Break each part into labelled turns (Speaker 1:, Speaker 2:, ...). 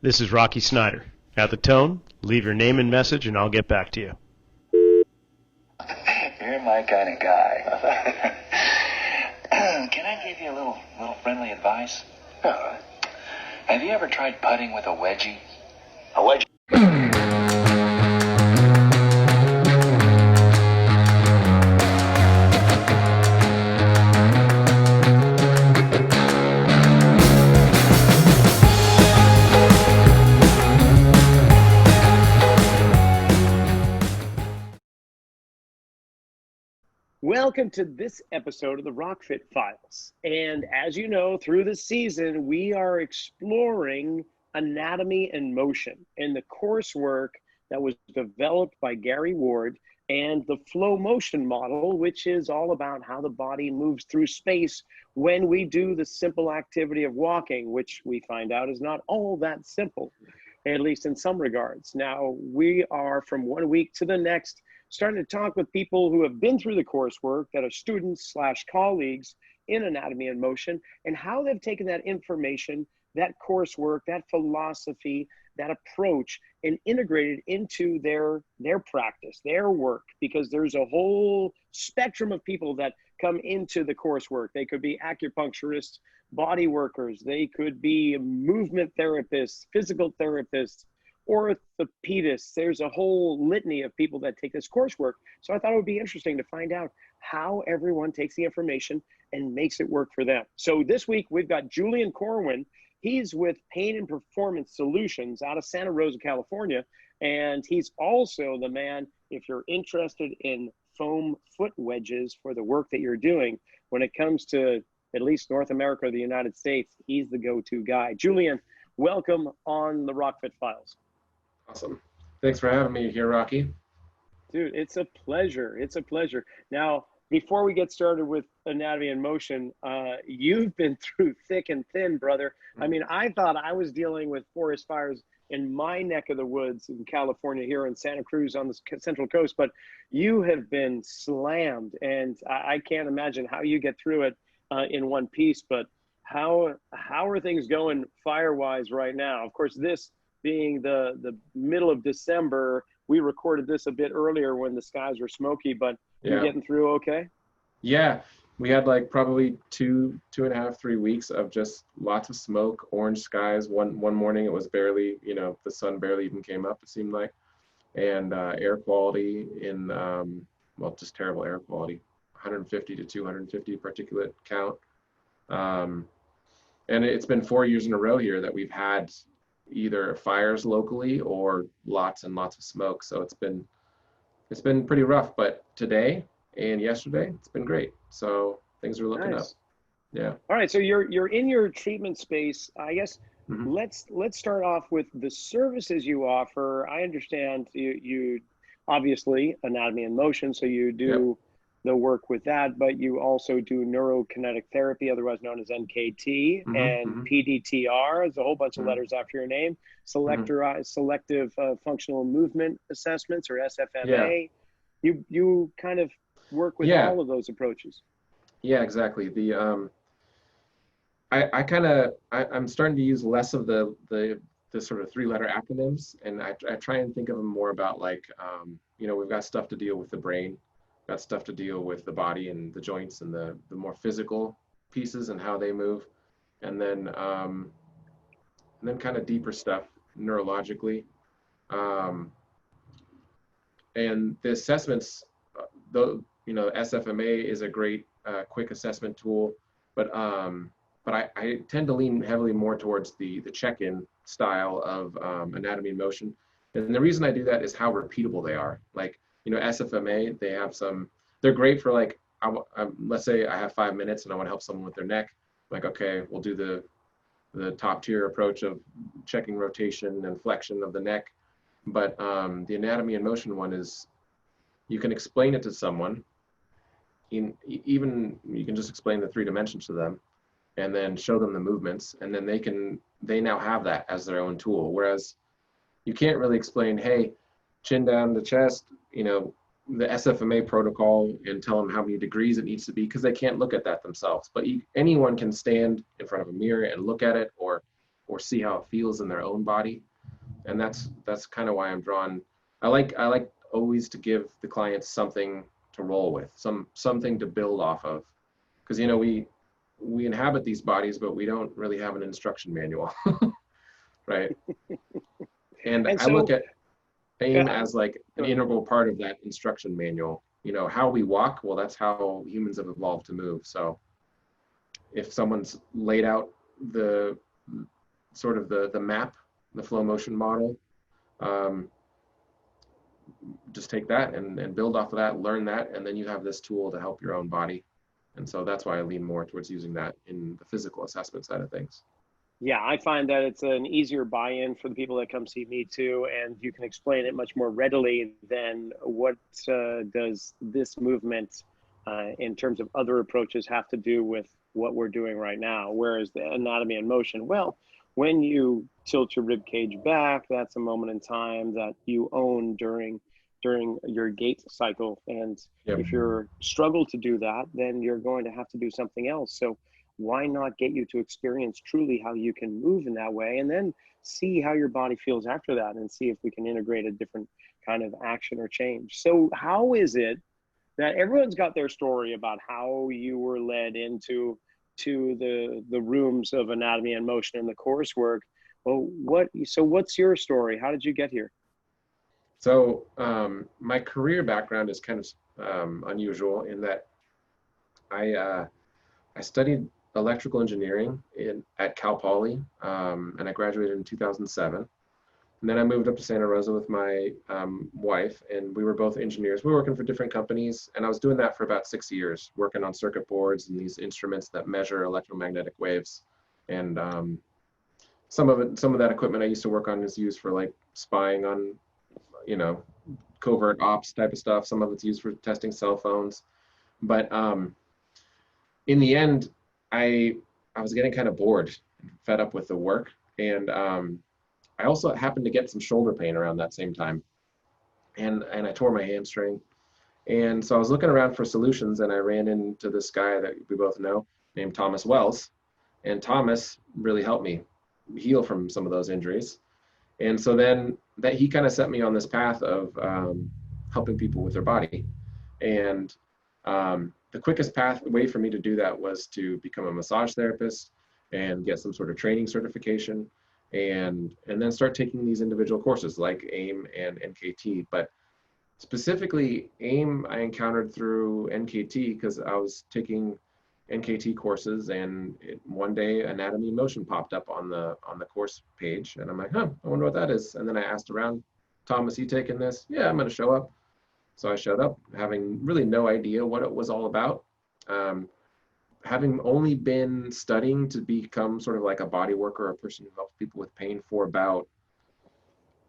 Speaker 1: This is Rocky Snyder. At the tone, leave your name and message and I'll get back to you.
Speaker 2: You're my kind of guy. Can I give you a little friendly advice? Have you ever tried putting with a wedgie? A wedgie?
Speaker 3: Welcome to this episode of the RockFit Files. And as you know, through the season, we are exploring anatomy and motion and the coursework that was developed by Gary Ward and the flow motion model, which is all about how the body moves through space when we do the simple activity of walking, which we find out is not all that simple, at least in some regards. Now, we are from one week to the next starting to talk with people who have been through the coursework, that are students / colleagues in anatomy and motion, and how they've taken that information, that coursework, that philosophy, that approach, and integrated into their practice, their work, because there's a whole spectrum of people that come into the coursework. They could be acupuncturists, body workers, they could be movement therapists, physical therapists, orthopedists. There's a whole litany of people that take this coursework. So I thought it would be interesting to find out how everyone takes the information and makes it work for them. So this week we've got Julian Corwin. He's with Pain and Performance Solutions out of Santa Rosa, California. And he's also the man, if you're interested in foam foot wedges for the work that you're doing, when it comes to at least North America or the United States, he's the go-to guy. Julian, welcome on the RockFit Files.
Speaker 4: Awesome. Thanks for having me here, Rocky.
Speaker 3: Dude, it's a pleasure. It's a pleasure. Now, before we get started with anatomy and motion, you've been through thick and thin, brother. I mean, I thought I was dealing with forest fires in my neck of the woods in California here in Santa Cruz on the Central Coast, but you have been slammed, and I can't imagine how you get through it in one piece. But how are things going fire-wise right now? Of course, this being the middle of December, we recorded this a bit earlier when the skies were smoky, but you're getting through okay?
Speaker 4: Yeah, we had like probably two and a half, 3 weeks of just lots of smoke, orange skies. One morning it was barely, the sun barely even came up, it seemed like. And air quality in, just terrible air quality, 150 to 250 particulate count. And it's been 4 years in a row here that we've had either fires locally or lots and lots of smoke. So it's been pretty rough, but today and yesterday it's been great. So things are looking up. Yeah.
Speaker 3: All right. So you're in your treatment space. I guess let's start off with the services you offer. I understand you obviously anatomy and motion, so you do the work with that, but you also do neurokinetic therapy, otherwise known as NKT, and PDTR. There's a whole bunch of letters after your name. Selective functional movement assessments, or SFMA. Yeah. You kind of work with all of those approaches.
Speaker 4: Yeah, exactly. I'm starting to use less of the sort of 3-letter acronyms, and I try and think of them more about like, we've got stuff to deal with the brain. Got stuff to deal with the body and the joints and the more physical pieces and how they move, and then kind of deeper stuff neurologically, and the assessments. Though SFMA is a great quick assessment tool, but I tend to lean heavily more towards the check-in style of anatomy and motion, and the reason I do that is how repeatable they are. Like, SFMA, they're great for like, let's say I have 5 minutes and I want to help someone with their neck. Like, okay, we'll do the top tier approach of checking rotation and flexion of the neck. But the anatomy and motion one is, you can explain it to someone, even you can just explain the 3 dimensions to them and then show them the movements, and then they now have that as their own tool. Whereas you can't really explain, hey, chin down the chest, the SFMA protocol, and tell them how many degrees it needs to be, because they can't look at that themselves. But anyone can stand in front of a mirror and look at it, or or see how it feels in their own body. And that's kind of why I'm drawn. I like always to give the clients something to roll with, something to build off of, because we inhabit these bodies, but we don't really have an instruction manual, right? And I look at AIM as like an integral part of that instruction manual. How we walk, well, that's how humans have evolved to move. So if someone's laid out the sort of the map, the flow motion model, just take that and build off of that, learn that, and then you have this tool to help your own body. And so that's why I lean more towards using that in the physical assessment side of things.
Speaker 3: Yeah, I find that it's an easier buy-in for the people that come see me too, and you can explain it much more readily than what does this movement in terms of other approaches have to do with what we're doing right now. Whereas the anatomy and motion, well, when you tilt your rib cage back, that's a moment in time that you own during your gait cycle. And if you're struggle to do that, then you're going to have to do something else. So why not get you to experience truly how you can move in that way, and then see how your body feels after that, and see if we can integrate a different kind of action or change. So how is it that everyone's got their story about how you were led into the rooms of anatomy and motion and the coursework? Well, what's your story? How did you get here?
Speaker 4: So my career background is kind of unusual in that I studied electrical engineering at Cal Poly, and I graduated in 2007. And then I moved up to Santa Rosa with my wife, and we were both engineers. We were working for different companies, and I was doing that for about 6 years, working on circuit boards and these instruments that measure electromagnetic waves. And some of that equipment I used to work on is used for like spying on, covert ops type of stuff. Some of it's used for testing cell phones. But in the end, I was getting kind of bored and fed up with the work. And I also happened to get some shoulder pain around that same time. And I tore my hamstring. And so I was looking around for solutions, and I ran into this guy that we both know named Thomas Wells. And Thomas really helped me heal from some of those injuries. And so then that he kind of set me on this path of helping people with their body. And the quickest way for me to do that was to become a massage therapist and get some sort of training certification, and then start taking these individual courses like AIM and NKT. But specifically AIM I encountered through NKT because I was taking NKT courses, and one day anatomy and motion popped up on the course page, and I'm like, I wonder what that is. And then I asked around, Thomas, you taking this? Yeah, I'm going to show up. So I showed up having really no idea what it was all about. Having only been studying to become sort of like a body worker, a person who helps people with pain for about,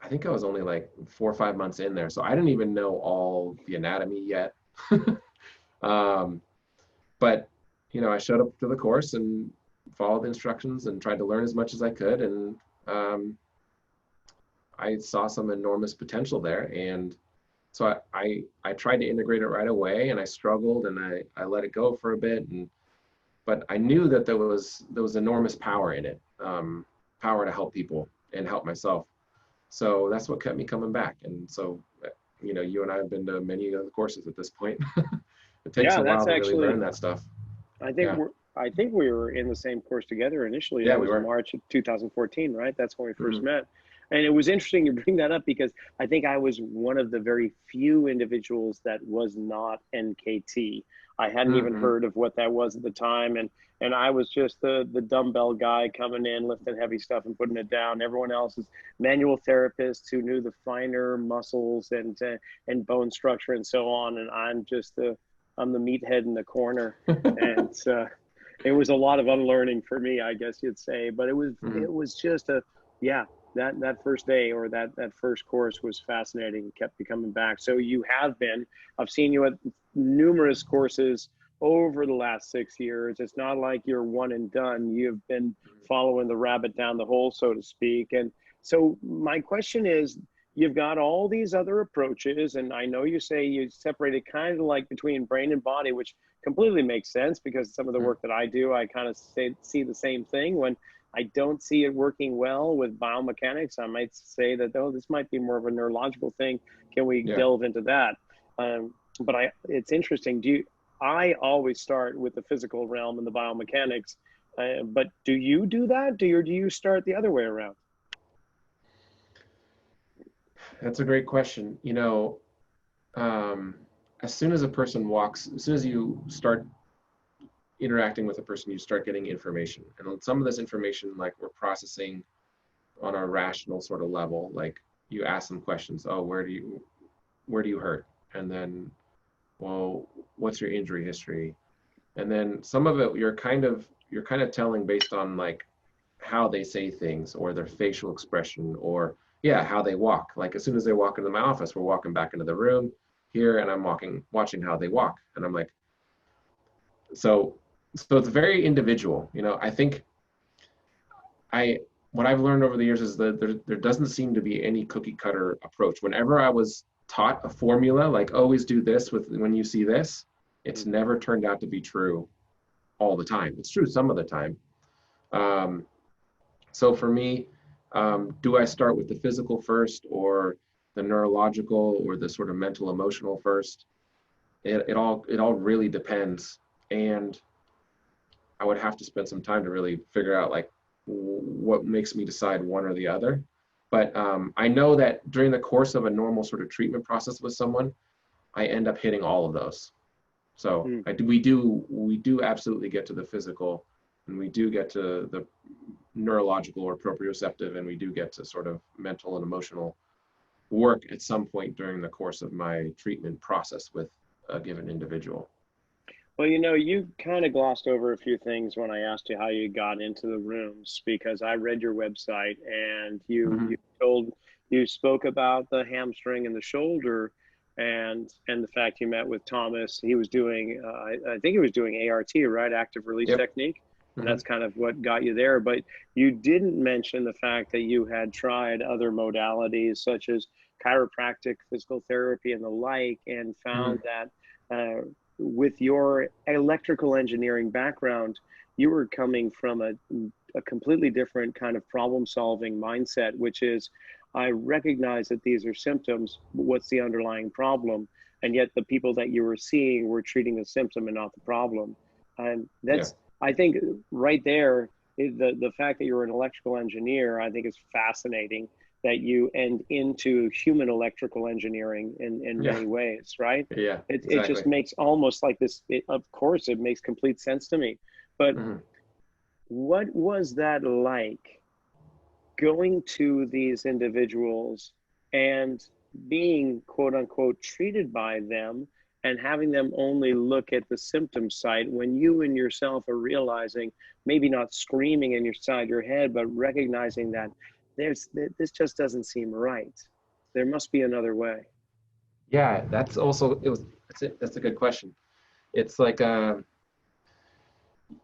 Speaker 4: I think I was only like 4 or 5 months in there. So I didn't even know all the anatomy yet. But I showed up to the course and followed the instructions and tried to learn as much as I could. And I saw some enormous potential there. And so I tried to integrate it right away, and I struggled, and I let it go for a bit. But I knew that there was enormous power in it, power to help people and help myself. So that's what kept me coming back. And so, you and I have been to many of the courses at this point. It takes a while to really learn that stuff.
Speaker 3: I think we were in the same course together initially.
Speaker 4: Yeah,
Speaker 3: we were in March of 2014, right? That's when we first met. And it was interesting you bring that up, because I think I was one of the very few individuals that was not NKT. I hadn't even heard of what that was at the time. And I was just the dumbbell guy coming in, lifting heavy stuff and putting it down. Everyone else is manual therapists who knew the finer muscles and bone structure and so on. And I'm just I'm the meathead in the corner. And it was a lot of unlearning for me, I guess you'd say. But it was just that first day, or that first course, was fascinating. Kept me coming back. So I've seen you at numerous courses over the last 6 years. It's not like you're one and done. You've been following the rabbit down the hole, so to speak. And so my question is, you've got all these other approaches, and I know you say you separated kind of like between brain and body, which completely makes sense, because some of the work that I do, I kind of see the same thing when I don't see it working well with biomechanics. I might say that, oh, this might be more of a neurological thing. Can we
Speaker 4: Yeah.
Speaker 3: delve into that? But it's interesting. I always start with the physical realm and the biomechanics. But do you do that? Or do you start the other way around?
Speaker 4: That's a great question. As soon as you start interacting with a person, you start getting information. And some of this information, like we're processing on a rational sort of level, like you ask them questions. Oh, where do you hurt? And then, well, what's your injury history? And then some of it you're kind of telling based on like how they say things or their facial expression or how they walk. Like as soon as they walk into my office, we're walking back into the room here and I'm watching how they walk. And I'm like, so it's very individual. I think what I've learned over the years is that there doesn't seem to be any cookie cutter approach. Whenever I was taught a formula, like always do this when you see this, it's never turned out to be true all the time. It's true some of the time. So for me, do I start with the physical first or the neurological or the sort of mental emotional first? It all really depends. And I would have to spend some time to really figure out like what makes me decide one or the other. But I know that during the course of a normal sort of treatment process with someone, I end up hitting all of those. So we do absolutely get to the physical, and we do get to the neurological or proprioceptive, and we do get to sort of mental and emotional work at some point during the course of my treatment process with a given individual.
Speaker 3: Well, you kind of glossed over a few things when I asked you how you got into the rooms, because I read your website and you spoke about the hamstring and the shoulder and the fact you met with Thomas. He was doing, I think he was doing ART, right? Active release technique. And that's kind of what got you there. But you didn't mention the fact that you had tried other modalities such as chiropractic, physical therapy, and the like, and found that with your electrical engineering background, you were coming from a completely different kind of problem-solving mindset, which is, I recognize that these are symptoms, but what's the underlying problem? And yet the people that you were seeing were treating the symptom and not the problem. And that's, I think right there, the fact that you're an electrical engineer, I think is fascinating, that you end into human electrical engineering in many ways, right?
Speaker 4: Yeah,
Speaker 3: It just makes almost like this, of course, it makes complete sense to me. But what was that like, going to these individuals and being quote unquote treated by them and having them only look at the symptom site when you and yourself are realizing, maybe not screaming inside your head, but recognizing that this just doesn't seem right. There must be another way.
Speaker 4: Yeah, that's a good question. It's like,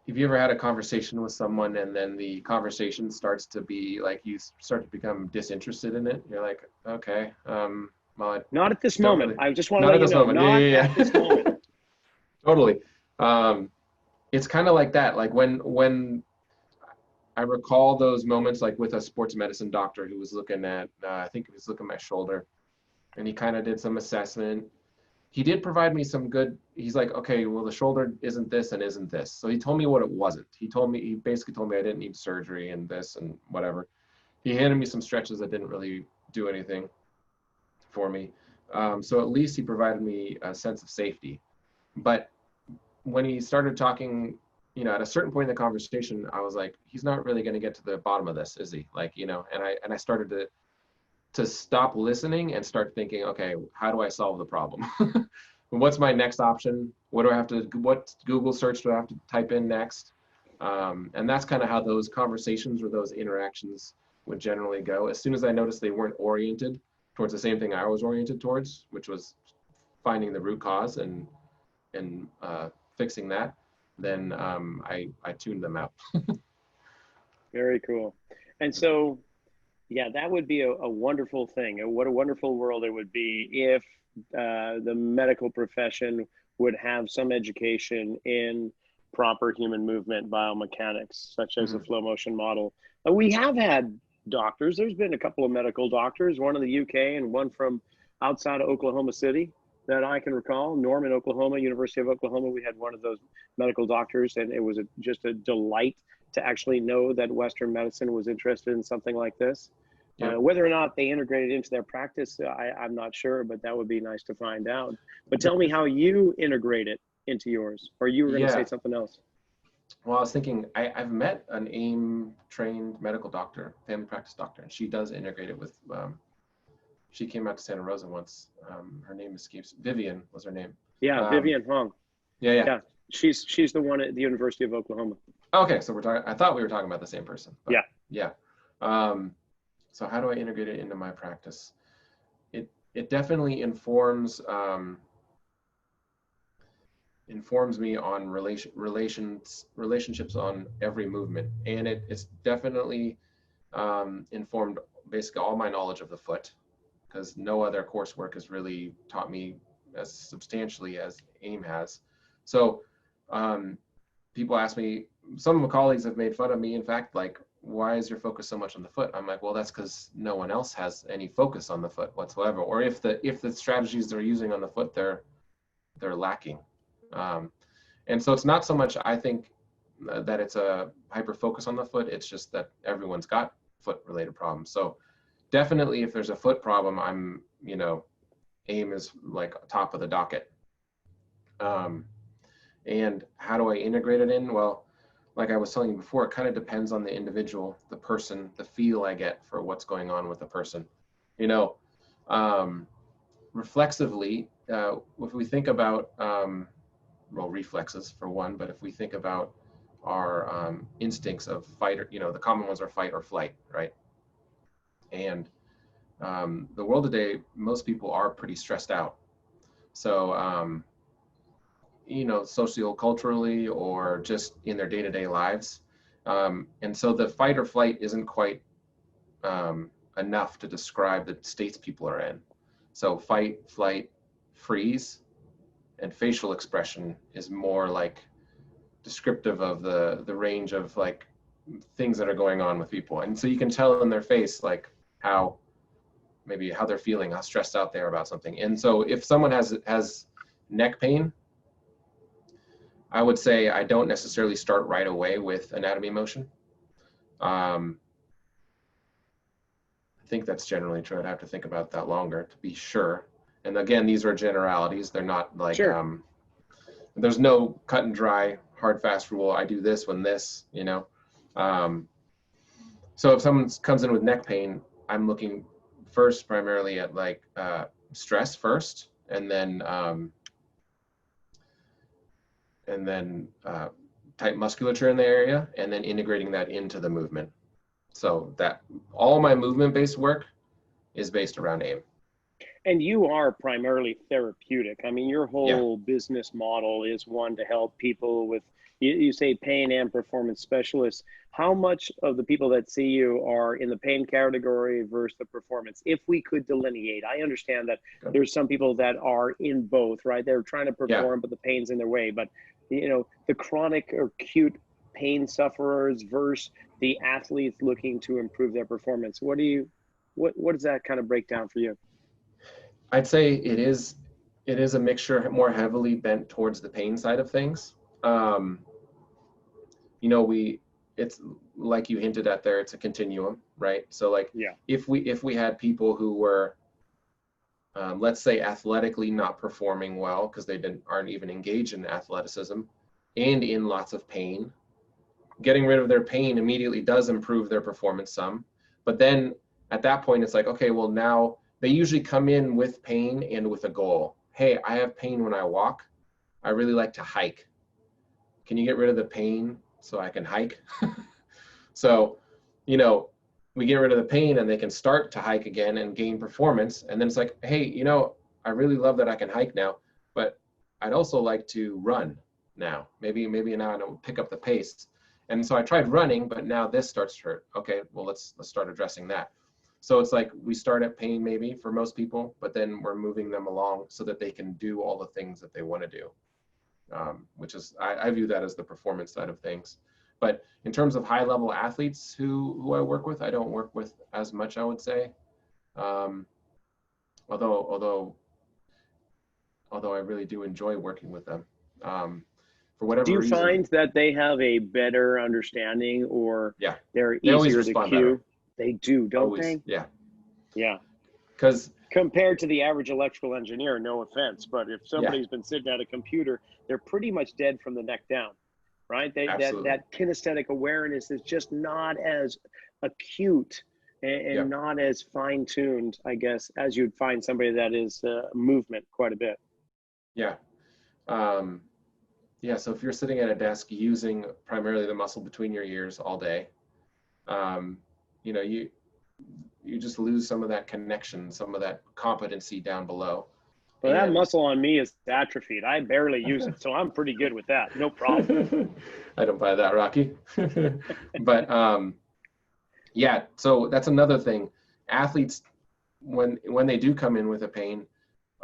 Speaker 4: have you ever had a conversation with someone and then the conversation starts to be like, you start to become disinterested in it? You're like, okay, well,
Speaker 3: not at this moment. Really, I just want to
Speaker 4: let
Speaker 3: you know,
Speaker 4: moment.
Speaker 3: not at this moment.
Speaker 4: Totally. It's kind of like that. Like when I recall those moments, like with a sports medicine doctor who was looking at, I think he was looking at my shoulder, and he kind of did some assessment. He did provide me some good, he's like, okay, well, the shoulder isn't this and isn't this. So he told me what it wasn't. He basically told me I didn't need surgery and this and whatever. He handed me some stretches that didn't really do anything for me. So at least he provided me a sense of safety. But when he started talking, at a certain point in the conversation, I was like, he's not really going to get to the bottom of this, is he? Like, and I started to stop listening and start thinking, okay, how do I solve the problem? What's my next option? What Google search do I have to type in next? And that's kind of how those conversations or those interactions would generally go. As soon as I noticed they weren't oriented towards the same thing I was oriented towards, which was finding the root cause and fixing that, then I tuned them out.
Speaker 3: Very cool. And so, yeah, that would be a wonderful thing. What a wonderful world it would be if the medical profession would have some education in proper human movement biomechanics, such as the
Speaker 4: Mhm.
Speaker 3: flow motion model. We have had doctors. There's been a couple of medical doctors, one in the UK and one from outside of Oklahoma City that I can recall. Norman, Oklahoma, University of Oklahoma. We had one of those medical doctors, and it was just a delight to actually know that Western medicine was interested in something like this.
Speaker 4: Yep.
Speaker 3: Whether or not they integrate it into their practice, I'm not sure, but that would be nice to find out. But tell me how you integrate it into yours, or you were going to say
Speaker 4: Yeah.
Speaker 3: something else.
Speaker 4: Well, I was thinking, I've met an AIM trained medical doctor, family practice doctor, and she does integrate it with, she came out to Santa Rosa once. Her name escapes, Vivian was her name.
Speaker 3: Yeah, Vivian Hong.
Speaker 4: Yeah.
Speaker 3: Yeah, she's the one at the University of Oklahoma.
Speaker 4: Okay, so we're talking, I thought we were talking about the same person. But
Speaker 3: Yeah.
Speaker 4: So how do I integrate it into my practice? It definitely informs me on relationships on every movement, and it's definitely informed basically all my knowledge of the foot, because no other coursework has really taught me as substantially as AIM has. So people ask me, some of my colleagues have made fun of me, in fact, like, why is your focus so much on the foot? I'm like, well, that's because no one else has any focus on the foot whatsoever. Or if the strategies they're using on the foot, they're lacking. And so it's not so much, I think, that it's a hyper focus on the foot. It's just that everyone's got foot related problems. So definitely if there's a foot problem, I'm, AIM is like top of the docket. And how do I integrate it in? Well, like I was telling you before, it kind of depends on the individual, the person, the feel I get for what's going on with the person. Reflexively, if we think about, reflexes for one, but if we think about our instincts of fight, or, the common ones are fight or flight, right? And the world today, most people are pretty stressed out. So, socioculturally or just in their day-to-day lives. And so the fight or flight isn't quite enough to describe the states people are in. So fight, flight, freeze, and facial expression is more like descriptive of the range of like things that are going on with people. And so you can tell in their face like how they're feeling, how stressed out they are about something. And so if someone has neck pain, I would say I don't necessarily start right away with anatomy motion. I think that's generally true. I'd have to think about that longer to be sure. And again, these are generalities. They're not like,
Speaker 3: Sure.
Speaker 4: There's no cut and dry, hard, fast rule. I do this when this, So if someone comes in with neck pain, I'm looking first primarily at like stress first, and then tight musculature in the area, and then integrating that into the movement. So that all my movement-based work is based around AIM.
Speaker 3: And you are primarily therapeutic. I mean, your whole business model is one to help people with, you say pain and performance specialists. How much of the people that see you are in the pain category versus the performance? If we could delineate, I understand that there's some people that are in both, right? They're trying to perform, but the pain's in their way. But, the chronic or acute pain sufferers versus the athletes looking to improve their performance. What does that kind of break down for you?
Speaker 4: I'd say it is a mixture more heavily bent towards the pain side of things. It's like you hinted at there, it's a continuum, right? So like if we had people who were, let's say athletically not performing well because they aren't even engaged in athleticism and in lots of pain, getting rid of their pain immediately does improve their performance some. But then at that point, it's like, okay, well now, they usually come in with pain and with a goal. Hey, I have pain when I walk. I really like to hike. Can you get rid of the pain so I can hike? So, we get rid of the pain and they can start to hike again and gain performance. And then it's like, hey, I really love that I can hike now, but I'd also like to run now. Maybe now I don't pick up the pace. And so I tried running, but now this starts to hurt. Okay, well, let's start addressing that. So it's like we start at pain maybe for most people, but then we're moving them along so that they can do all the things that they want to do. which is, I view that as the performance side of things. But in terms of high level athletes who I work with, I don't work with as much, I would say. Although I really do enjoy working with them. For whatever
Speaker 3: Do you
Speaker 4: reason,
Speaker 3: find that they have a better understanding, or
Speaker 4: yeah,
Speaker 3: they're
Speaker 4: they always
Speaker 3: easier to
Speaker 4: respond
Speaker 3: cue?
Speaker 4: better.
Speaker 3: They do, don't
Speaker 4: Always,
Speaker 3: they?
Speaker 4: yeah.
Speaker 3: Yeah.
Speaker 4: Because
Speaker 3: Compared to the average electrical engineer, no offense, but if somebody's been sitting at a computer, they're pretty much dead from the neck down, right?
Speaker 4: absolutely.
Speaker 3: That kinesthetic awareness is just not as acute and not as fine-tuned, I guess, as you'd find somebody that is movement quite a bit.
Speaker 4: Yeah. Yeah, so if you're sitting at a desk using primarily the muscle between your ears all day, you know, you just lose some of that connection, some of that competency down below.
Speaker 3: Well, that muscle on me is atrophied. I barely use it, so I'm pretty good with that. No problem.
Speaker 4: I don't buy that, Rocky. But yeah, so that's another thing. Athletes, when they do come in with a pain,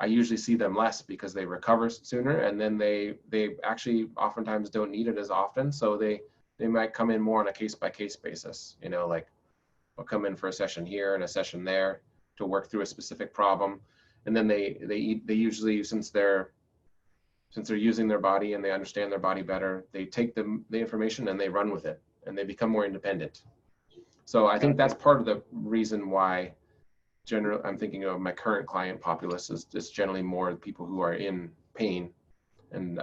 Speaker 4: I usually see them less because they recover sooner, and then they actually oftentimes don't need it as often. So they might come in more on a case-by-case basis. You know, like they'll come in for a session here and a session there to work through a specific problem, and then they usually, since they're using their body and they understand their body better, they take the information and they run with it, and they become more independent. So I think that's part of the reason why I'm thinking of my current client populace is just generally more people who are in pain, and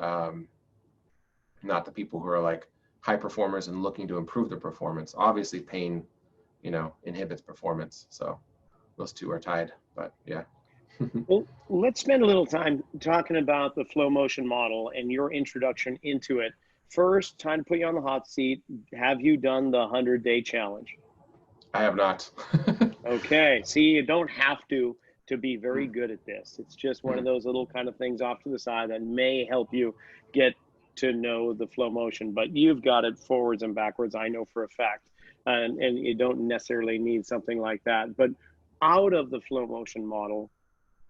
Speaker 4: not the people who are like high performers and looking to improve their performance. Obviously pain, you know, inhibits performance. So those two are tied, but yeah.
Speaker 3: Well, let's spend a little time talking about the flow motion model and your introduction into it. First, time to put you on the hot seat. Have you done the 100-day challenge?
Speaker 4: I have not.
Speaker 3: Okay. See, you don't have to be very good at this. It's just one of those little kind of things off to the side that may help you get to know the flow motion, but you've got it forwards and backwards, I know for a fact. And you don't necessarily need something like that. But out of the flow motion model,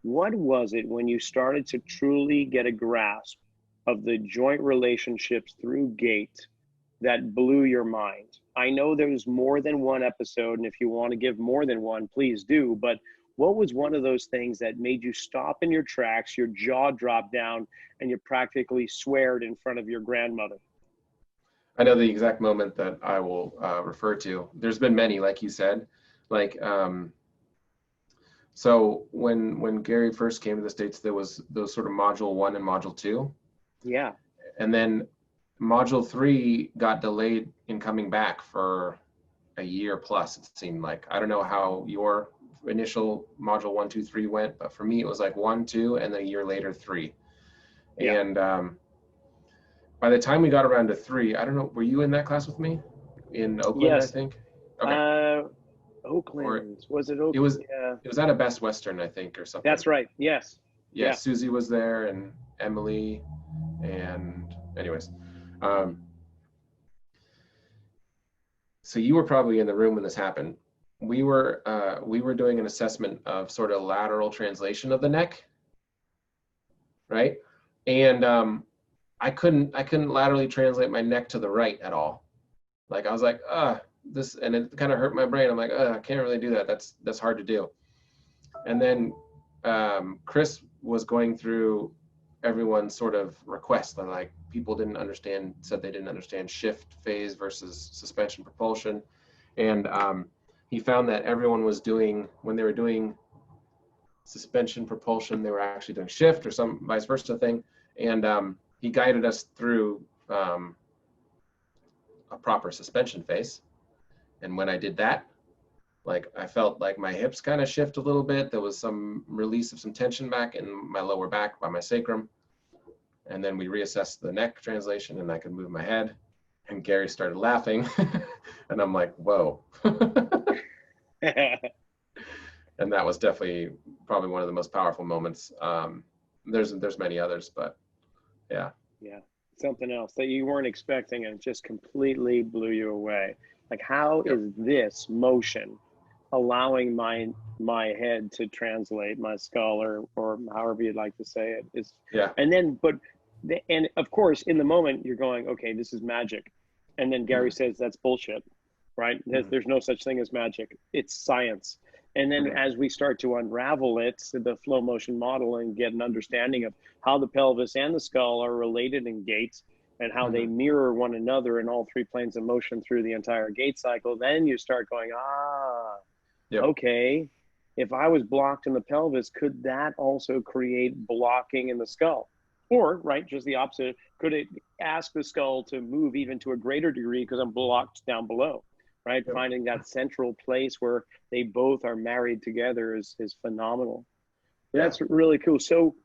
Speaker 3: what was it when you started to truly get a grasp of the joint relationships through gait that blew your mind? I know there's more than one episode, and if you want to give more than one, please do. But what was one of those things that made you stop in your tracks, your jaw dropped down, and you practically sweared in front of your grandmother?
Speaker 4: I know the exact moment that I will refer to. There's been many, like you said. Like, so when Gary first came to the States, there was those sort of module 1 and module 2.
Speaker 3: Yeah.
Speaker 4: And then module 3 got delayed in coming back for a year plus, it seemed like. I don't know how your initial module 1, 2, 3 went, but for me it was like 1, 2, and then a year later 3. Yeah. And by the time we got around to 3, I don't know, were you in that class with me in Oakland? Yes. I think. Okay.
Speaker 3: Oakland, was it Oakland?
Speaker 4: It was at a Best Western, I think, or something.
Speaker 3: That's right. Yes.
Speaker 4: Yeah. Susie was there, and Emily, and anyways. So you were probably in the room when this happened. We were doing an assessment of sort of lateral translation of the neck, right? And I couldn't laterally translate my neck to the right at all. Like I was like, this, and it kind of hurt my brain. I'm like, I can't really do that. That's hard to do. And then Chris was going through everyone's sort of requests, like people said they didn't understand shift phase versus suspension propulsion. And he found that everyone was doing, when they were doing suspension propulsion, they were actually doing shift or some vice versa thing. And he guided us through a proper suspension phase. And when I did that, like I felt like my hips kind of shift a little bit. There was some release of some tension back in my lower back by my sacrum. And then we reassessed the neck translation and I could move my head. And Gary started laughing. And I'm like, whoa. And that was definitely probably one of the most powerful moments. There's many others, but yeah.
Speaker 3: Yeah, something else that you weren't expecting and just completely blew you away. Like, how is this motion allowing my head to translate my skull, or however you'd like to say it? And then, but And of course, in the moment, you're going, okay, this is magic. And then Gary says that's bullshit, right? There's no such thing as magic. It's science. And then as we start to unravel it, the flow motion model, and get an understanding of how the pelvis and the skull are related in gait and how they mirror one another in all three planes of motion through the entire gait cycle, then you start going, okay, if I was blocked in the pelvis, could that also create blocking in the skull? Or, right, just the opposite, could it ask the skull to move even to a greater degree because I'm blocked down below, right? Yep. Finding that central place where they both are married together is phenomenal. That's really cool. So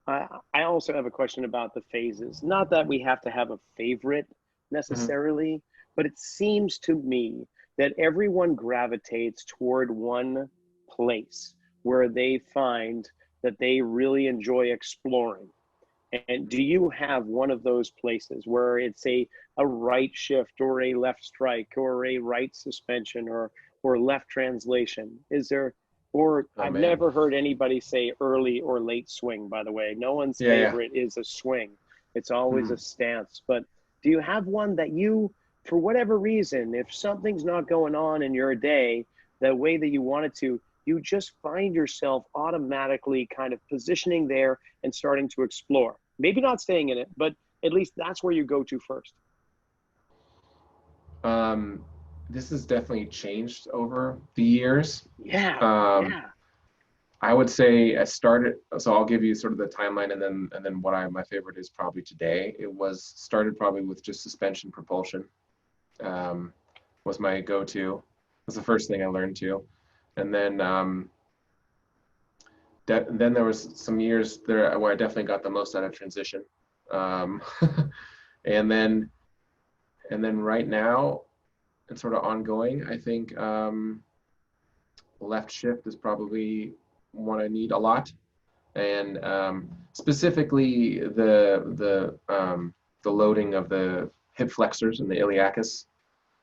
Speaker 3: I also have a question about the phases. Not that we have to have a favorite necessarily, but it seems to me that everyone gravitates toward one place where they find that they really enjoy exploring. And do you have one of those places where it's a right shift or a left strike or a right suspension or left translation? Is there, or I've never heard anybody say early or late swing, by the way. No one's favorite is a swing. It's always a stance. But do you have one that you, for whatever reason, if something's not going on in your day the way that you want it to, you just find yourself automatically kind of positioning there and starting to explore? Maybe not staying in it, but at least that's where you go to first.
Speaker 4: This has definitely changed over the years.
Speaker 3: Yeah.
Speaker 4: I would say I started, so I'll give you sort of the timeline, and then what my favorite is probably today. It was started probably with just suspension propulsion. Was my go-to. Was the first thing I learned to, and then then there was some years there where I definitely got the most out of transition, and then right now it's sort of ongoing. I think left shift is probably one I need a lot, and specifically the loading of the hip flexors and the iliacus.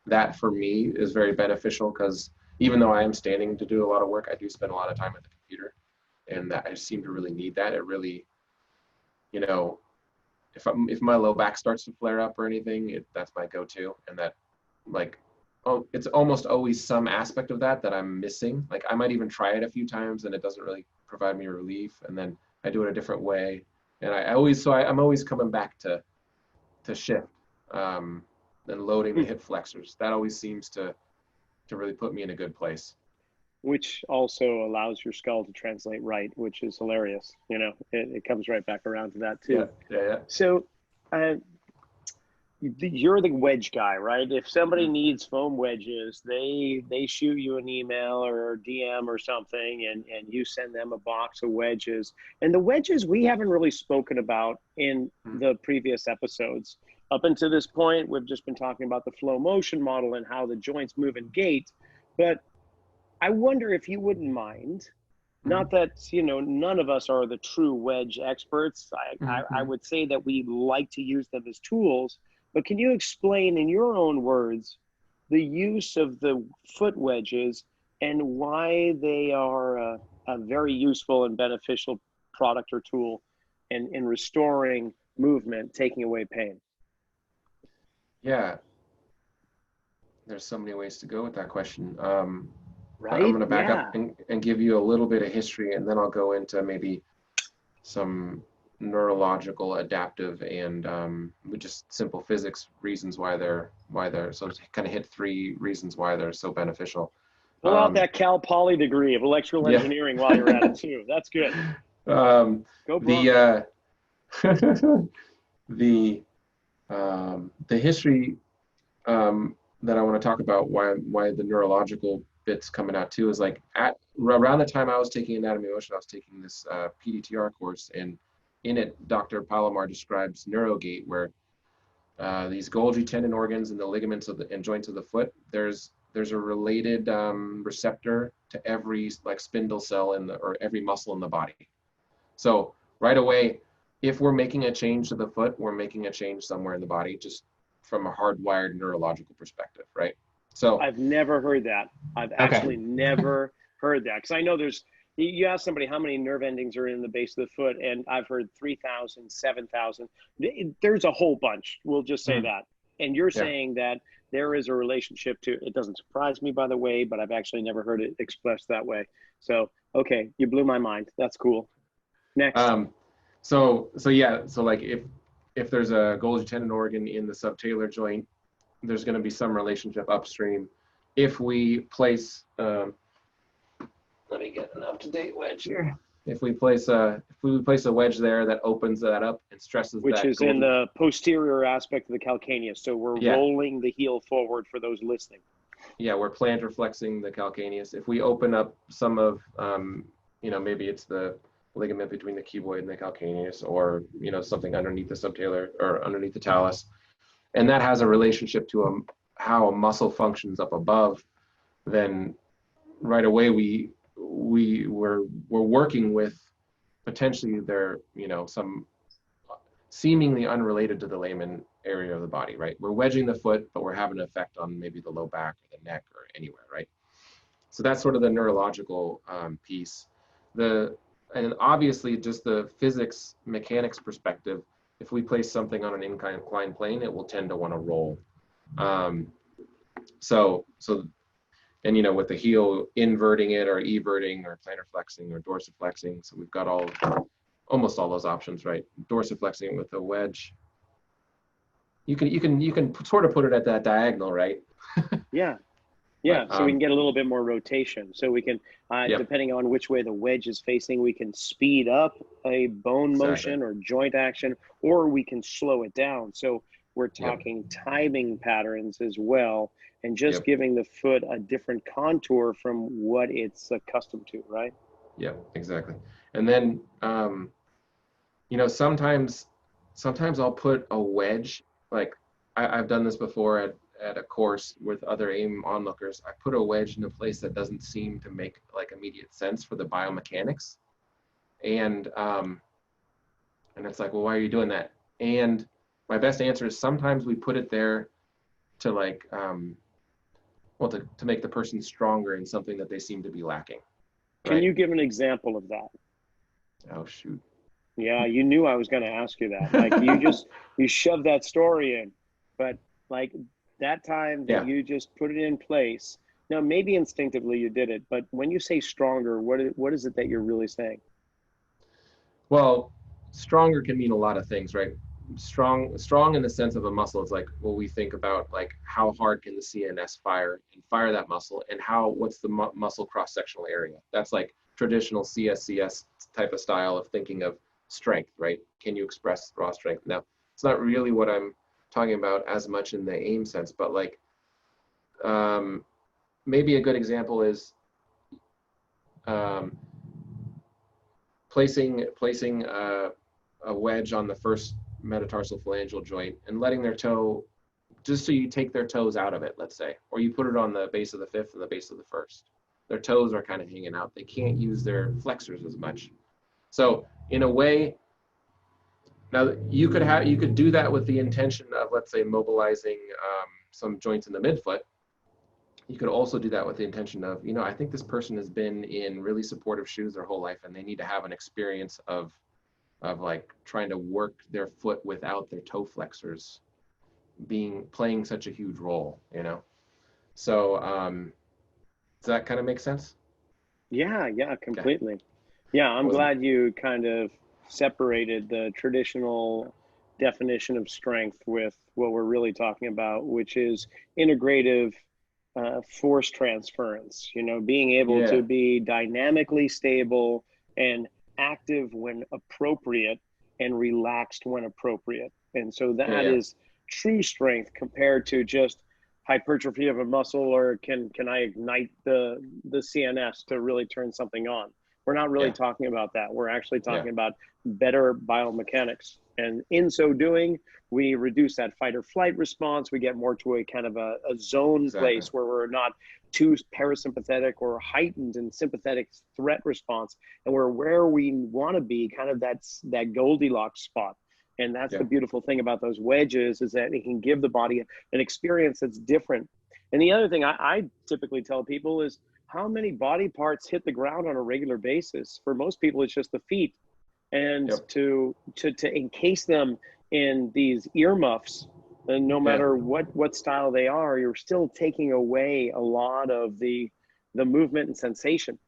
Speaker 4: That for me is very beneficial because even though I am standing to do a lot of work, I do spend a lot of time at the computer. And that I seem to really need that. It really, if my low back starts to flare up or anything, that's my go-to. And that, it's almost always some aspect of that I'm missing. Like I might even try it a few times and it doesn't really provide me relief. And then I do it a different way. And I'm always coming back to shift and loading the hip flexors. That always seems to really put me in a good place.
Speaker 3: Which also allows your skull to translate right, which is hilarious. It comes right back around to that too.
Speaker 4: Yeah.
Speaker 3: So you're the wedge guy, right? If somebody needs foam wedges, they shoot you an email or DM or something, and you send them a box of wedges. And the wedges we haven't really spoken about in the previous episodes. Up until this point, we've just been talking about the flow motion model and how the joints move and gait. But I wonder if you wouldn't mind, not that, none of us are the true wedge experts. I would say that we like to use them as tools, but can you explain in your own words the use of the foot wedges and why they are a very useful and beneficial product or tool in restoring movement, taking away pain?
Speaker 4: Yeah. There's so many ways to go with that question.
Speaker 3: Right?
Speaker 4: I'm going to back up and give you a little bit of history, and then I'll go into maybe some neurological, adaptive, and just simple physics reasons why they're so kind of hit 3 reasons why they're so beneficial.
Speaker 3: Pull out that Cal Poly degree of electrical engineering while you're at it too. That's good. Go
Speaker 4: the history that I want to talk about why the neurological bits coming out too is around the time I was taking anatomy of motion, I was taking this PDTR course, and in it Dr. Palomar describes neurogate, where these Golgi tendon organs and the ligaments and joints of the foot, there's a related receptor to every spindle cell or every muscle in the body. So right away, if we're making a change to the foot, we're making a change somewhere in the body, just from a hardwired neurological perspective, right? So
Speaker 3: I've never heard that. I've actually never heard that, because I know there's You ask somebody how many nerve endings are in the base of the foot, and I've heard 3,000, 7,000. There's a whole bunch. We'll just say that. And you're
Speaker 4: Yeah.
Speaker 3: saying that there is a relationship to it. Doesn't surprise me, by the way, but I've actually never heard it expressed that way. So, okay, you blew my mind. That's cool. Next.
Speaker 4: So like if there's a Golgi tendon organ in the subtalar joint, there's going to be some relationship upstream. If we place, let me get an up-to-date wedge here. If we place a wedge there that opens that up and stresses
Speaker 3: which
Speaker 4: that
Speaker 3: is in the posterior aspect of the calcaneus. So we're rolling the heel forward for those listening.
Speaker 4: Yeah, we're plantar flexing the calcaneus. If we open up some of, maybe it's the ligament between the cuboid and the calcaneus, or something underneath the subtalar or underneath the talus, and that has a relationship to how a muscle functions up above, then right away we're working with potentially some seemingly unrelated to the layman area of the body, right? We're wedging the foot, but we're having an effect on maybe the low back or the neck or anywhere, right? So that's sort of the neurological piece. And obviously just the physics mechanics perspective, if we place something on an inclined plane, it will tend to want to roll. And with the heel inverting it or everting or plantar flexing or dorsiflexing, so we've got almost all those options, right? Dorsiflexing with a wedge. You can sort of put it at that diagonal, right?
Speaker 3: Yeah. So we can get a little bit more rotation. So we can, depending on which way the wedge is facing, we can speed up a bone motion or joint action, or we can slow it down. So we're talking timing patterns as well, and just giving the foot a different contour from what it's accustomed to, right?
Speaker 4: Yeah, exactly. And then, sometimes I'll put a wedge, like I've done this before at a course with other AIM onlookers. I put a wedge in a place that doesn't seem to make like immediate sense for the biomechanics. And it's like, well, why are you doing that? And my best answer is sometimes we put it there to like, to make the person stronger in something that they seem to be lacking. Right?
Speaker 3: Can you give an example of that?
Speaker 4: Oh, shoot.
Speaker 3: Yeah, you knew I was going to ask you that. Like you shoved that story in, but like that time that you just put it in place. Now, maybe instinctively you did it, but when you say stronger, what is it that you're really saying?
Speaker 4: Well, stronger can mean a lot of things, right? Strong in the sense of a muscle. It's like, well, we think about like how hard can the CNS fire that muscle, and what's the muscle cross-sectional area. That's like traditional CSCS type of style of thinking of strength, right? Can you express raw strength? Now, it's not really what I'm talking about as much in the AIM sense, but like maybe a good example is placing a wedge on the first metatarsal phalangeal joint and letting their toe, just so you take their toes out of it, let's say, or you put it on the base of the fifth and the base of the first. Their toes are kind of hanging out. They can't use their flexors as much. So in a way, now you could do that with the intention of, let's say, mobilizing some joints in the midfoot. You could also do that with the intention of, I think this person has been in really supportive shoes their whole life, and they need to have an experience of like trying to work their foot without their toe flexors playing such a huge role, So does that kind of make sense?
Speaker 3: Yeah, completely. Okay. Yeah, I'm glad you kind of separated the traditional definition of strength with what we're really talking about, which is integrative force transference, being able to be dynamically stable and active when appropriate and relaxed when appropriate. And so that is true strength compared to just hypertrophy of a muscle, or can I ignite the CNS to really turn something on? We're not really talking about that. We're actually talking about better biomechanics. And in so doing, we reduce that fight or flight response. We get more to a kind of a zone place where we're not too parasympathetic or heightened in sympathetic threat response. And we're where we want to be, kind of that Goldilocks spot. And that's the beautiful thing about those wedges, is that it can give the body an experience that's different. And the other thing I typically tell people is, how many body parts hit the ground on a regular basis? For most people, it's just the feet. And
Speaker 4: Yep.
Speaker 3: to encase them in these earmuffs, and no matter what style they are, you're still taking away a lot of the movement and sensation.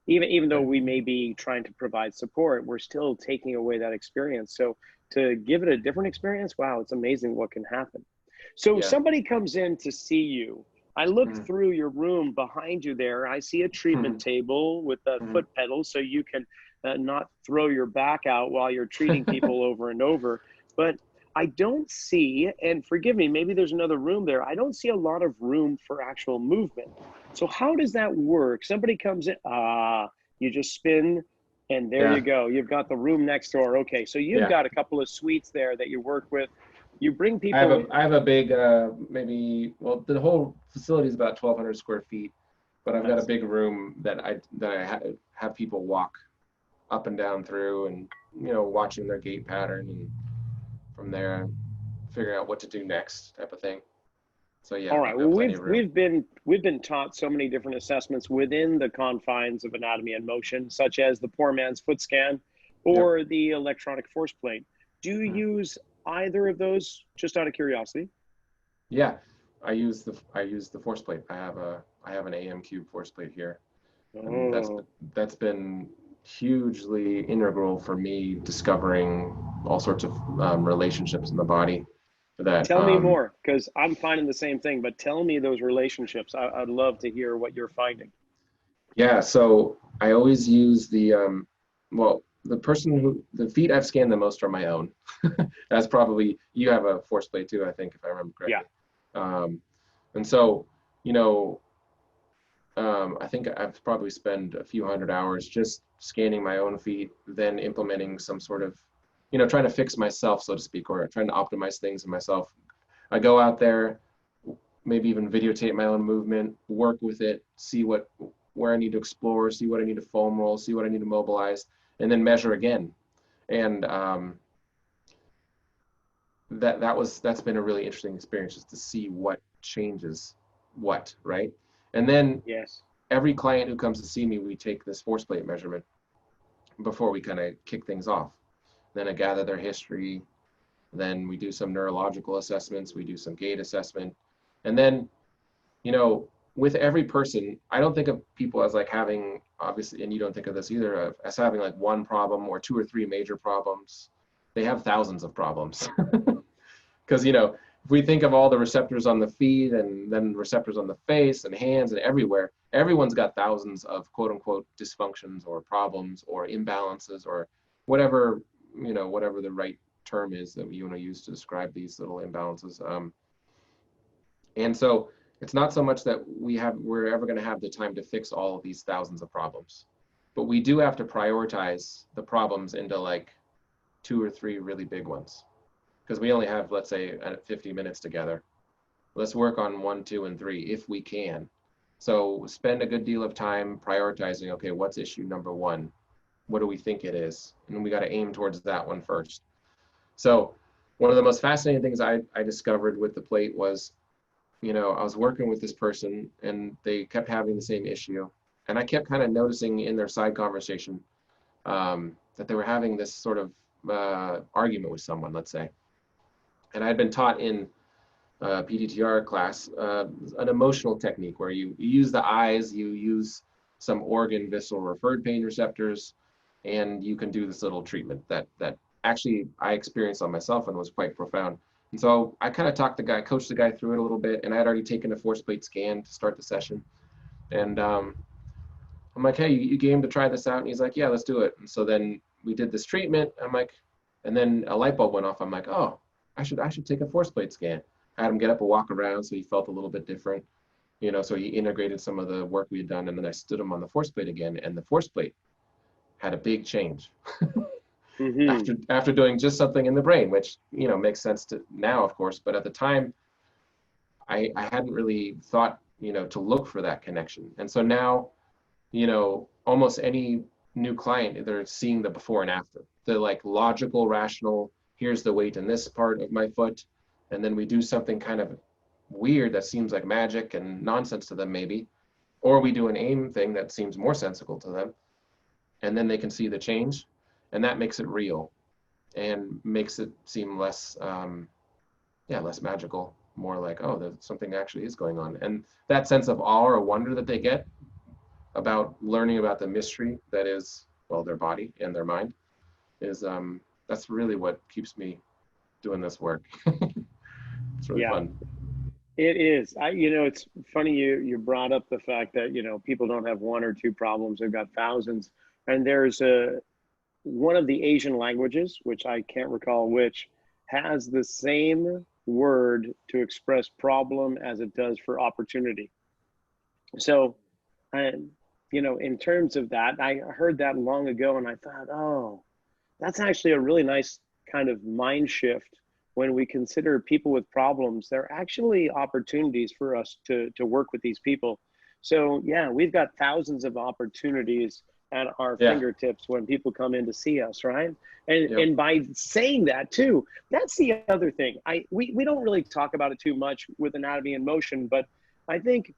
Speaker 3: Even though we may be trying to provide support, we're still taking away that experience. So to give it a different experience, wow, it's amazing what can happen. So somebody comes in to see you. I looked through your room behind you there. I see a treatment table with a foot pedal so you can not throw your back out while you're treating people over and over. But I don't see, and forgive me, maybe there's another room there. I don't see a lot of room for actual movement. So how does that work? Somebody comes in, you just spin, and there you go. You've got the room next door. Okay, so you've got a couple of suites there that you work with. You bring people.
Speaker 4: I have a big, maybe, well, the whole facility is about 1,200 square feet, but I've got a big room that I have people walk up and down through, and watching their gait pattern, and from there figuring out what to do next, type of thing. So yeah.
Speaker 3: All right. Well, we've been taught so many different assessments within the confines of anatomy and motion, such as the poor man's foot scan or the electronic force plate. Do you use either of those, just out of curiosity?
Speaker 4: Yeah, I use the force plate. I have an AM cube force plate here. And that's been hugely integral for me discovering all sorts of relationships in the body.
Speaker 3: Tell me more, because I'm finding the same thing, but tell me those relationships. I'd love to hear what you're finding.
Speaker 4: Yeah, so I always use the the feet I've scanned the most are my own. That's probably, you have a force plate too, I think, if I remember correctly. Yeah. And so, I think I've probably spent a few hundred hours just scanning my own feet, then implementing some sort of, trying to fix myself, so to speak, or trying to optimize things in myself. I go out there, maybe even videotape my own movement, work with it, see where I need to explore, see what I need to foam roll, see what I need to mobilize, and then measure again. And that's been a really interesting experience, just to see what changes what, right? And then every client who comes to see me, we take this force plate measurement before we kind of kick things off. Then I gather their history. Then we do some neurological assessments. We do some gait assessment. And then, with every person, I don't think of people as like having, obviously, and you don't think of this either, as having like one problem or two or three major problems. They have thousands of problems. Because, if we think of all the receptors on the feet and then receptors on the face and hands and everywhere, everyone's got thousands of quote unquote dysfunctions or problems or imbalances or whatever, whatever the right term is that you want to use to describe these little imbalances. And so it's not so much that we're ever going to have the time to fix all of these thousands of problems, but we do have to prioritize the problems into like 2 or 3 really big ones. Because we only have, let's say, 50 minutes together. Let's work on 1, 2, and 3 if we can. So spend a good deal of time prioritizing, okay, what's issue number 1? What do we think it is? And we got to aim towards that one first. So one of the most fascinating things I discovered with the plate was, I was working with this person and they kept having the same issue. And I kept kind of noticing in their side conversation that they were having this sort of argument with someone, let's say. And I'd been taught in PDTR class an emotional technique where you use the eyes, you use some organ, visceral, referred pain receptors, and you can do this little treatment that actually I experienced on myself and was quite profound. And so I kind of coached the guy through it a little bit, and I had already taken a force plate scan to start the session. And I'm like, hey, you game to try this out? And he's like, yeah, let's do it. And so then we did this treatment. I'm like, and then a light bulb went off. I'm like, oh, I should take a force plate scan. I had him get up and walk around, so he felt a little bit different, so he integrated some of the work we had done, and then I stood him on the force plate again, and the force plate had a big change. After doing just something in the brain, which, makes sense to now, of course, but at the time, I hadn't really thought, to look for that connection. And so now, almost any new client, they're seeing the before and after. The like logical, rational, here's the weight in this part of my foot, and then we do something kind of weird that seems like magic and nonsense to them maybe, Or we do an AIM thing that seems more sensical to them, and then they can see the change, and that makes it real and makes it seem less, less magical, more like, oh, there's something actually is going on. And that sense of awe or wonder that they get about learning about the mystery that is, well, their body and their mind is, that's really what keeps me doing this work. It's really fun.
Speaker 3: It is. It's funny you brought up the fact that, people don't have one or two problems, they've got thousands. And there's one of the Asian languages, which I can't recall which, has the same word to express problem as it does for opportunity. So, in terms of that, I heard that long ago and I thought, oh, that's actually a really nice kind of mind shift. When we consider people with problems, they're actually opportunities for us to work with these people. So yeah, we've got thousands of opportunities at our fingertips when people come in to see us, right? And by saying that too, that's the other thing. We don't really talk about it too much with Anatomy in Motion, but I think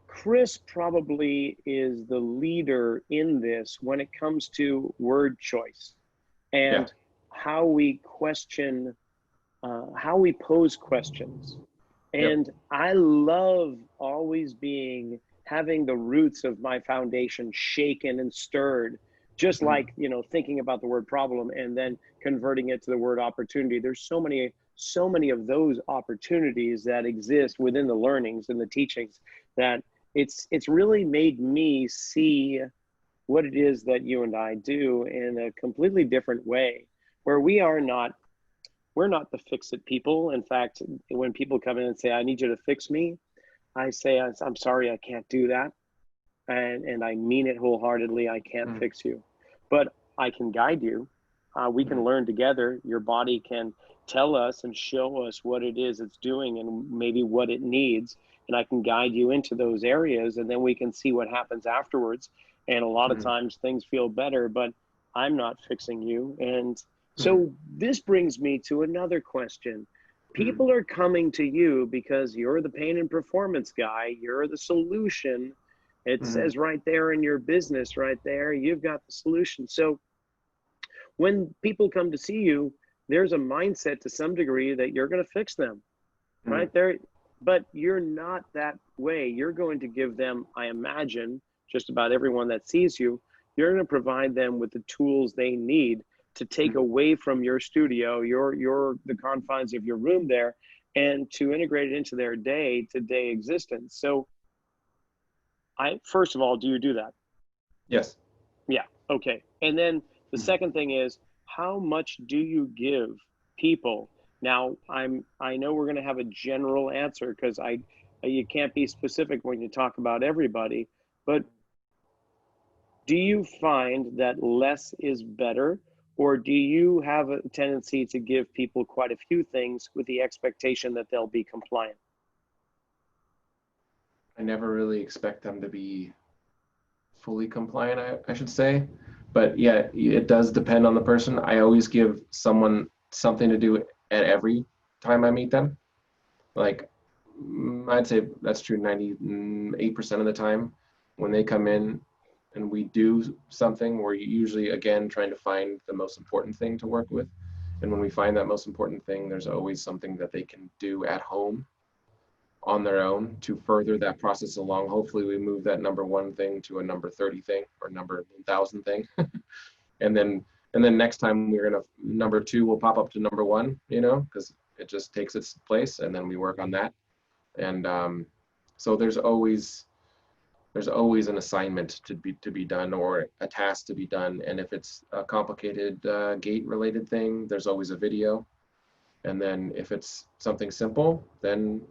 Speaker 3: Chris probably is the leader in this when it comes to word choice and how we question, how we pose questions. And I love always having the roots of my foundation shaken and stirred, just like, thinking about the word problem and then converting it to the word opportunity. There's so many of those opportunities that exist within the learnings and the teachings that it's really made me see what it is that you and I do in a completely different way, where we're not the fix-it people. In fact, when people come in and say, I need you to fix me, I say, I'm sorry, I can't do that. And I mean it wholeheartedly. I can't fix you, but I can guide you. We can learn together. Your body can tell us and show us what it is it's doing and maybe what it needs. And I can guide you into those areas, and then we can see what happens afterwards. And a lot of times things feel better, but I'm not fixing you. And so this brings me to another question. People are coming to you because you're the pain and performance guy. You're the solution. It says right there in your business, right there, you've got the solution. So when people come to see you, there's a mindset to some degree that you're going to fix them, right there. But you're not that way. You're going to give them, I imagine, just about everyone that sees you, you're going to provide them with the tools they need to take away from your studio, the confines of your room there, and to integrate it into their day-to-day existence. So first of all, do you do that?
Speaker 4: Yes.
Speaker 3: Yeah. Okay. And then the second thing is, how much do you give people? Now, I know we're going to have a general answer because you can't be specific when you talk about everybody, but do you find that less is better? Or do you have a tendency to give people quite a few things with the expectation that they'll be compliant?
Speaker 4: I never really expect them to be fully compliant, I should say. But yeah, it does depend on the person. I always give someone something to do at every time I meet them. Like, I'd say that's true 98% of the time. When they come in and we do something, we're usually, again, trying to find the most important thing to work with. And when we find that most important thing, there's always something that they can do at home on their own to further that process along. Hopefully we move that number 1 thing to a number 30 thing or number 1,000 thing. and then next time number 2 will pop up to number 1, because it just takes its place, and then we work on that. And so there's always an assignment to be done or a task to be done. And if it's a complicated gate related thing, there's always a video. And then if it's something simple, then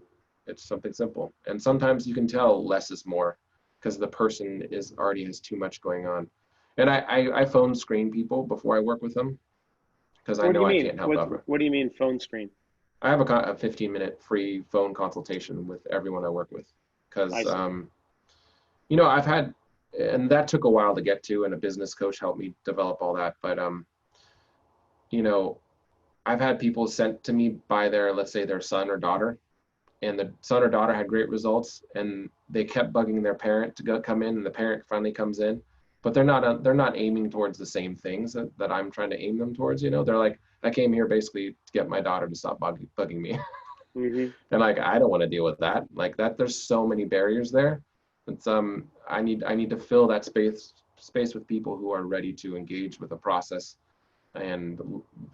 Speaker 4: it's something simple. And sometimes you can tell less is more because the person already has too much going on. And I phone screen people before I work with them because I know I can't help them.
Speaker 3: What do you mean phone screen?
Speaker 4: I have a 15-minute free phone consultation with everyone I work with because I've had, and that took a while to get to, and a business coach helped me develop all that. But, I've had people sent to me by let's say their son or daughter, and the son or daughter had great results, and they kept bugging their parent to come in, and the parent finally comes in, but they're not aiming towards the same things that I'm trying to aim them towards. They're like, I came here basically to get my daughter to stop bugging me.
Speaker 3: Mm-hmm.
Speaker 4: And like, I don't want to deal with that. Like that, there's so many barriers there. It's I need to fill that space with people who are ready to engage with the process and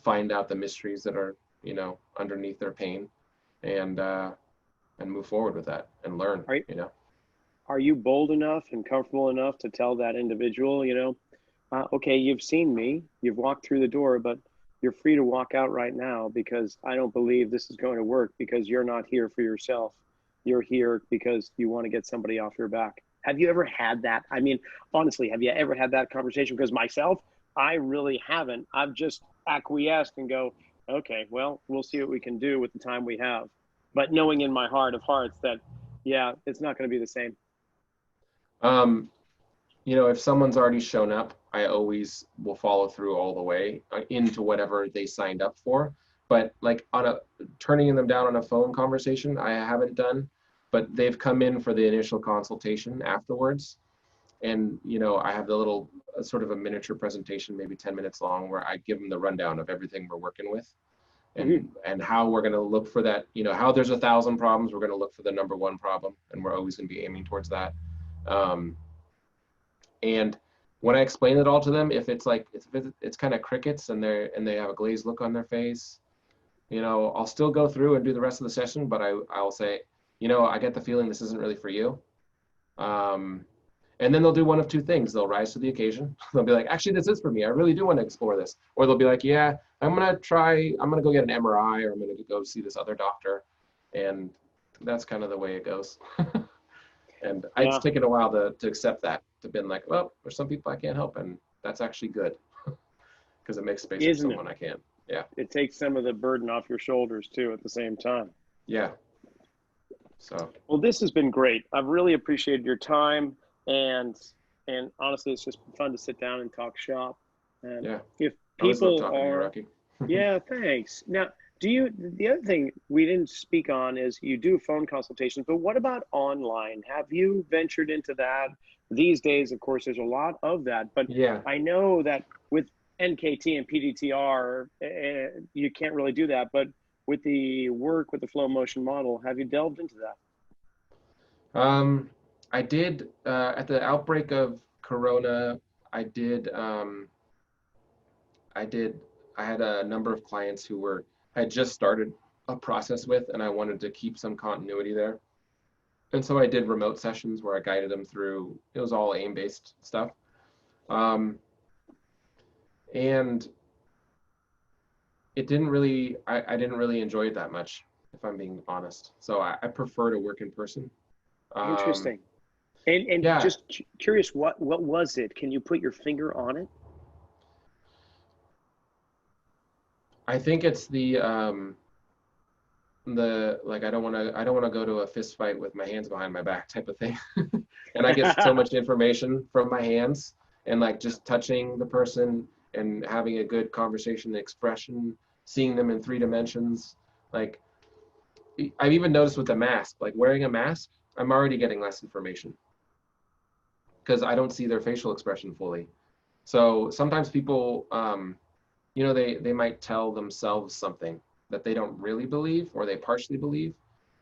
Speaker 4: find out the mysteries that are, underneath their pain, and move forward with that and learn.
Speaker 3: Are you bold enough and comfortable enough to tell that individual, okay, you've seen me, you've walked through the door, but you're free to walk out right now, because I don't believe this is going to work, because you're not here for yourself. You're here because you want to get somebody off your back. Have you ever had that? I mean, honestly, have you ever had that conversation? Because myself, I really haven't. I've just acquiesced and go, okay, well, we'll see what we can do with the time we have. But knowing in my heart of hearts that, yeah, it's not going to be the same.
Speaker 4: If someone's already shown up, I always will follow through all the way into whatever they signed up for. But like turning them down on a phone conversation, I haven't done, but they've come in for the initial consultation afterwards. And, I have the little sort of a miniature presentation, maybe 10 minutes long, where I give them the rundown of everything we're working with, and how we're going to look for that, how there's 1,000 problems, we're going to look for the number one problem, and we're always going to be aiming towards that. And when I explain it all to them, if it's like, it's kind of crickets and they have a glazed look on their face, I'll still go through and do the rest of the session, but I'll say, I get the feeling this isn't really for you. And then they'll do one of two things. They'll rise to the occasion. They'll be like, actually, this is for me. I really do want to explore this. Or they'll be like, yeah, I'm going to go get an MRI, or I'm going to go see this other doctor. And that's kind of the way it goes. And it's taken a while to accept that, to be like, well, there's some people I can't help, and that's actually good, because it makes space for someone I can. Yeah.
Speaker 3: It takes some of the burden off your shoulders too at the same time.
Speaker 4: Yeah. So.
Speaker 3: Well, this has been great. I've really appreciated your time, and honestly, it's just fun to sit down and talk shop. And
Speaker 4: yeah.
Speaker 3: If people are,
Speaker 4: to you,
Speaker 3: yeah, thanks. Now, the other thing we didn't speak on is you do phone consultations, but what about online? Have you ventured into that? These days, of course, there's a lot of that, but
Speaker 4: yeah.
Speaker 3: I know that with NKT and PDTR, you can't really do that, but with the work with the flow motion model, have you delved into that?
Speaker 4: I did, at the outbreak of Corona, I had a number of clients who I had just started a process with, and I wanted to keep some continuity there. And so I did remote sessions where I guided them through, it was all aim-based stuff. And it didn't really, I didn't really enjoy it that much, if I'm being honest. So I prefer to work in person.
Speaker 3: Interesting. And
Speaker 4: yeah.
Speaker 3: Just curious, what was it? Can you put your finger on it?
Speaker 4: I think it's the like, I don't want to go to a fist fight with my hands behind my back type of thing. And I get so much information from my hands, and like just touching the person and having a good conversation expression, seeing them in 3 dimensions. Like, I've even noticed with the mask, like wearing a mask, I'm already getting less information because I don't see their facial expression fully. So sometimes people, they might tell themselves something that they don't really believe, or they partially believe.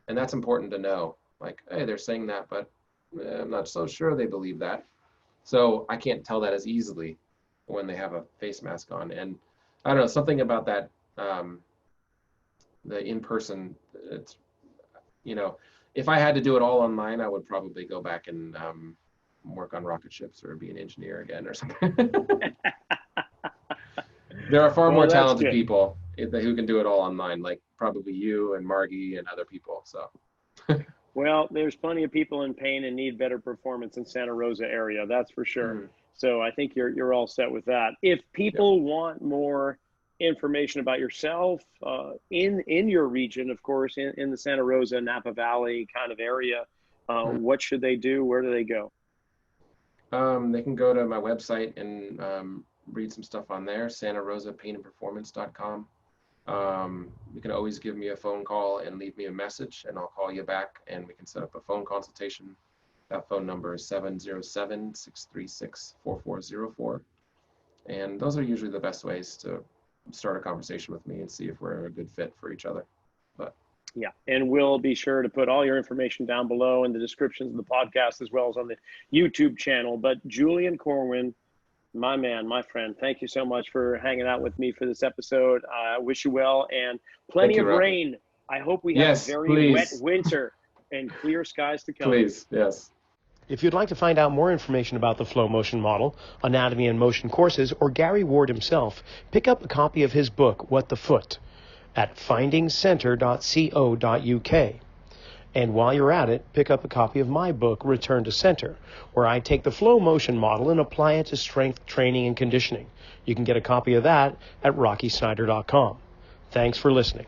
Speaker 4: And that's important to know. Like, hey, they're saying that, but I'm not so sure they believe that. So I can't tell that as easily when they have a face mask on. And I don't know, something about that, the in-person, it's, if I had to do it all online, I would probably go back and work on rocket ships or be an engineer again or something. There are far more talented people who can do it all online, like probably you and Margie and other people. So.
Speaker 3: Well, there's plenty of people in pain and need better performance in Santa Rosa area, that's for sure. So I think you're all set with that. If people want more information about yourself in your region, of course, in the Santa Rosa, Napa Valley kind of area, what should they do? Where do they go?
Speaker 4: They can go to my website and read some stuff on there, santarosapainandperformance.com. You can always give me a phone call and leave me a message, and I'll call you back, and we can set up a phone consultation. That phone number is 707-636-4404. And those are usually the best ways to start a conversation with me and see if we're a good fit for each other. But
Speaker 3: yeah, and we'll be sure to put all your information down below in the descriptions of the podcast as well as on the YouTube channel. But Julian Corwin, my man, my friend, thank you so much for hanging out with me for this episode. I wish you well and plenty of rain. I hope we have a very wet winter and clear skies to come.
Speaker 4: Please, yes.
Speaker 1: If you'd like to find out more information about the flow motion model, anatomy and motion courses, or Gary Ward himself, pick up a copy of his book, What the Foot, at findingcenter.co.uk. And while you're at it, pick up a copy of my book, Return to Center, where I take the flow motion model and apply it to strength training and conditioning. You can get a copy of that at rockysnyder.com. Thanks for listening.